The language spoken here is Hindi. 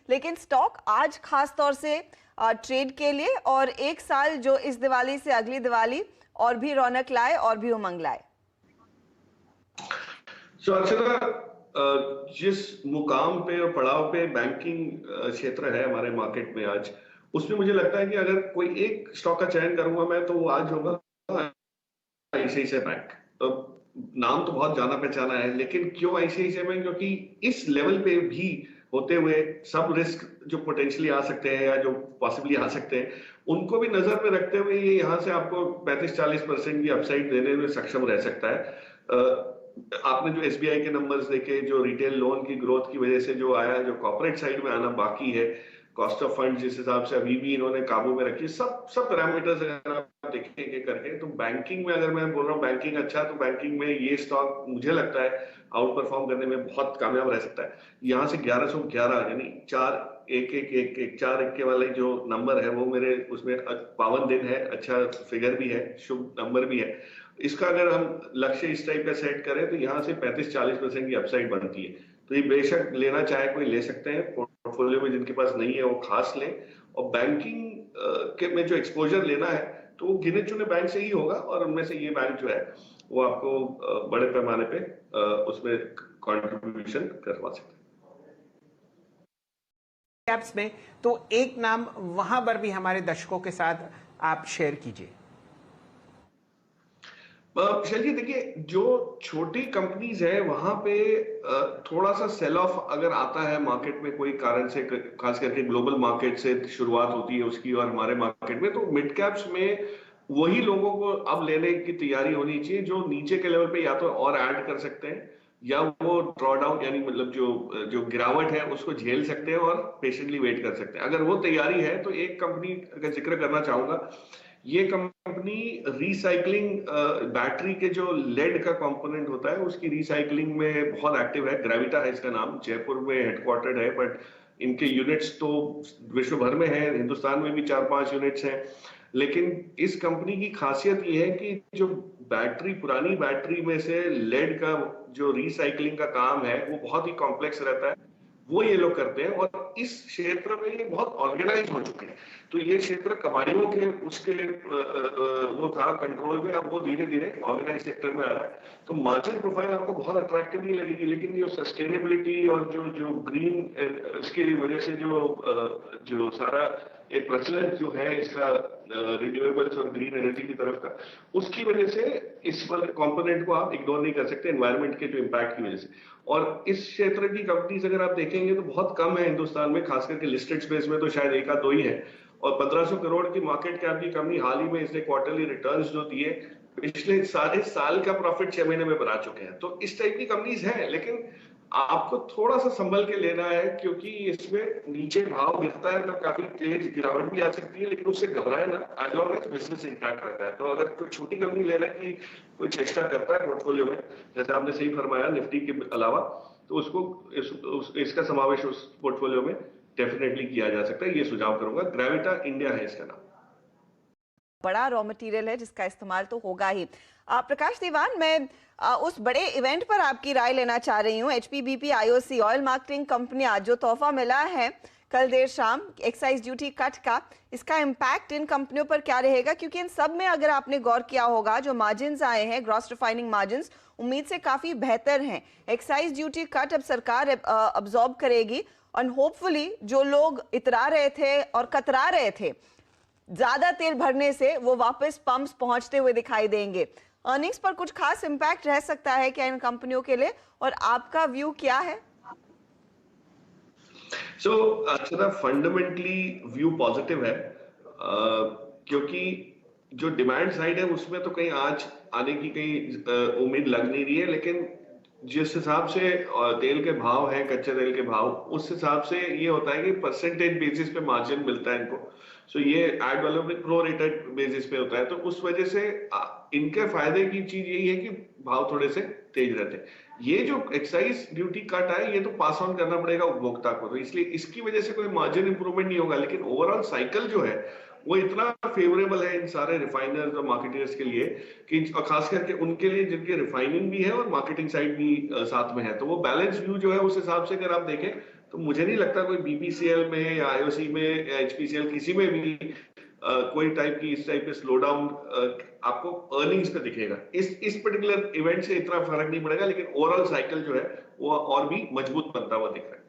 लेकिन स्टॉक आज खास तौर से ट्रेड के लिए और एक साल जो इस दिवाली से अगली दिवाली और भी रौनक लाए और भी उमंग लाए। जिस मुकाम पे और पड़ाव पे बैंकिंग क्षेत्र है हमारे मार्केट में आज, उसमें मुझे लगता है कि अगर कोई एक स्टॉक का चयन करूंगा मैं, तो वो आज होगा आईसीआईसीआई बैंक। तो नाम तो बहुत जाना पहचाना है, लेकिन क्यों आईसीआईसीआई बैंक? क्योंकि इस लेवल पे भी होते हुए सब रिस्क जो पोटेंशियली आ सकते हैं या जो पॉसिबली आ सकते हैं, उनको भी नजर में रखते हुए ये यहाँ से आपको 35-40% की अपसाइड देने में सक्षम रह सकता है। आपने जो एसबीआई के नंबर्स देखे, जो रिटेल लोन की ग्रोथ की वजह से जो आया, जो कॉर्पोरेट साइड में आना बाकी है, कॉस्ट ऑफ फंड जिस हिसाब से अभी भी इन्होंने काबू में रखी, सब पैरामीटर्स अगर आप देखेंगे करके, तो बैंकिंग में अगर मैं बोल रहा हूँ बैंकिंग अच्छा, तो बैंकिंग में ये स्टॉक मुझे लगता है आउट परफॉर्म करने में बहुत कामयाब रह सकता है। यहाँ से 1111 यानी 4-1-1-1-1-4 वाले जो नंबर है वो मेरे उसमें 52 दिन है, अच्छा फिगर भी है, शुभ नंबर भी है। इसका अगर हम लक्ष्य इस टाइप का सेट करें तो यहाँ से 35-40% की अपसाइड बनती है। तो ये बेशक लेना चाहे कोई ले सकते हैं, पोर्टफोलियो में जिनके पास नहीं है वो खास लें। और बैंकिंग के में जो एक्सपोजर लेना है तो वो गिने चुने बैंक से ही होगा, और उनमें से ये बैंक जो है वो आपको बड़े पैमाने पे उसमें कंट्रीब्यूशन करवा सकते हैं। कैप्स में तो एक नाम वहां पर भी हमारे दर्शकों के साथ आप शेयर कीजिए। शैलजी देखिए, जो छोटी कंपनीज है वहां पे थोड़ा सा सेल ऑफ अगर आता है मार्केट में कोई कारण से, खास करके ग्लोबल मार्केट से शुरुआत होती है उसकी और हमारे मार्केट में, तो मिड कैप्स में वही लोगों को अब लेने की तैयारी होनी चाहिए जो नीचे के लेवल पे या तो और ऐड कर सकते हैं या वो ड्रॉ डाउन यानी मतलब जो गिरावट है उसको झेल सकते हैं और पेशेंटली वेट कर सकते हैं। अगर वो तैयारी है तो एक कंपनी का जिक्र करना चाहूंगा। ये कंपनी रिसाइकलिंग बैटरी के जो लेड का कंपोनेंट होता है उसकी रिसाइकलिंग में बहुत एक्टिव है। ग्रेविटा है इसका नाम, जयपुर में हेडक्वार्टर्ड है, बट इनके यूनिट्स तो विश्व भर में है, हिंदुस्तान में भी 4-5 यूनिट्स हैं। लेकिन इस कंपनी की खासियत ये है कि जो बैटरी, पुरानी बैटरी में से लेड का जो रिसाइकलिंग का काम है वो बहुत ही कॉम्प्लेक्स रहता है, वो ये लोग करते हैं और इस क्षेत्र में ये बहुत ऑर्गेनाइज हो चुके हैं। तो ये क्षेत्र कमाइयों के उसके वो था कंट्रोल में, अब वो धीरे धीरे ऑर्गेनाइज सेक्टर में आ रहा है। तो मार्जिन प्रोफाइल आपको बहुत अट्रैक्टिव नहीं लगेगी, लेकिन जो सस्टेनेबिलिटी और जो ग्रीन इसकी वजह से जो सारा एक प्रचलन जो है इसका रिन्यूएबल्स और ग्रीन एनर्जी की तरफ का, उसकी वजह से इस वाले कंपोनेंट को आप इग्नोर नहीं कर सकते एनवायरनमेंट के जो इम्पैक्ट की वजह से। और इस क्षेत्र की कंपनीज अगर आप देखेंगे तो बहुत कम है हिंदुस्तान में, खास करके लिस्टेड स्पेस में तो शायद एक आध दो ही है। और 1500 करोड़ की मार्केट कैप की कंपनी हाल ही में इसने क्वार्टरली रिटर्न्स जो दिए, पिछले सारे साल का प्रॉफिट 6 महीने में बना चुके हैं। तो इस टाइप की कंपनीज है, लेकिन आपको थोड़ा सा संभल के लेना है, क्योंकि इसमें नीचे भाव गिरता है तो काफी तेज गिरावट भी आ सकती है, लेकिन उससे घबराए ना, आज और बिजनेस इंटैक्ट रहता है। तो अगर कोई छोटी कंपनी लेने की कोई चेष्टा करता है पोर्टफोलियो में, जैसे आपने सही फरमाया निफ्टी के अलावा, तो उसको इसका समावेश उस पोर्टफोलियो में डेफिनेटली किया जा सकता है। ये सुझाव करूंगा। ग्रेविटा इंडिया है इसका नाम। बड़ा रॉ मटेरियल है जिसका इस्तेमाल तो होगा ही। प्रकाश दीवान, मैं उस बड़े इवेंट पर आपकी राय लेना चाह रही हूँ। एचपीबीपी आईओसी ऑयल मार्केटिंग कंपनी आज जो तोहफा मिला है कल देर शाम एक्साइज ड्यूटी कट का, इसका इम्पैक्ट इन कंपनियों पर क्या रहेगा? क्योंकि इन सब में अगर आपने गौर किया होगा जो मार्जिन आए हैं, ग्रॉस रिफाइनिंग मार्जिन उम्मीद से काफी बेहतर हैं। एक्साइज ड्यूटी कट अब सरकार अब्सॉर्ब करेगी और होपफुली जो लोग इतरा रहे थे और कतरा रहे थे ज्यादा तेल भरने से, वो वापस पंप्स पहुंचते हुए दिखाई देंगे। अर्निंग्स पर कुछ खास इंपैक्ट रह सकता है क्या इन कंपनियों के लिए, और आपका व्यू क्या है? अच्छा, फंडामेंटली व्यू पॉजिटिव है, क्योंकि जो डिमांड साइड है उसमें तो कहीं आज आने की कहीं उम्मीद लग नहीं रही है, लेकिन जिस हिसाब से तेल के भाव है, कच्चे तेल के भाव, उस हिसाब से ये होता है कि परसेंटेज बेसिस पे मार्जिन मिलता है इनको। सो ये एड वालों में प्रो रेटेड बेसिस पे होता है, तो उस वजह से इनके फायदे की चीज यही है कि भाव थोड़े से तेज रहते हैं। ये जो एक्साइज ड्यूटी कट है ये तो पास ऑन करना पड़ेगा उपभोक्ता को, तो इसलिए इसकी वजह से कोई मार्जिन इंप्रूवमेंट नहीं होगा। लेकिन ओवरऑल साइकिल जो है वो इतना फेवरेबल है इन सारे रिफाइनर्स और मार्केटर्स के लिए कि खास करके उनके लिए जिनके रिफाइनिंग भी है और मार्केटिंग साइड भी साथ में है, तो वो बैलेंस व्यू जो है उस हिसाब से अगर आप देखें तो मुझे नहीं लगता कोई बीपीसीएल में या आईओसी में या एचपीसीएल किसी में भी कोई टाइप की इस टाइप के स्लो डाउन आपको अर्निंग्स पे दिखेगा। इस पर्टिकुलर इवेंट से इतना फर्क नहीं पड़ेगा, लेकिन ओवरऑल साइकिल जो है वो और भी मजबूत बनता हुआ दिख रहा है।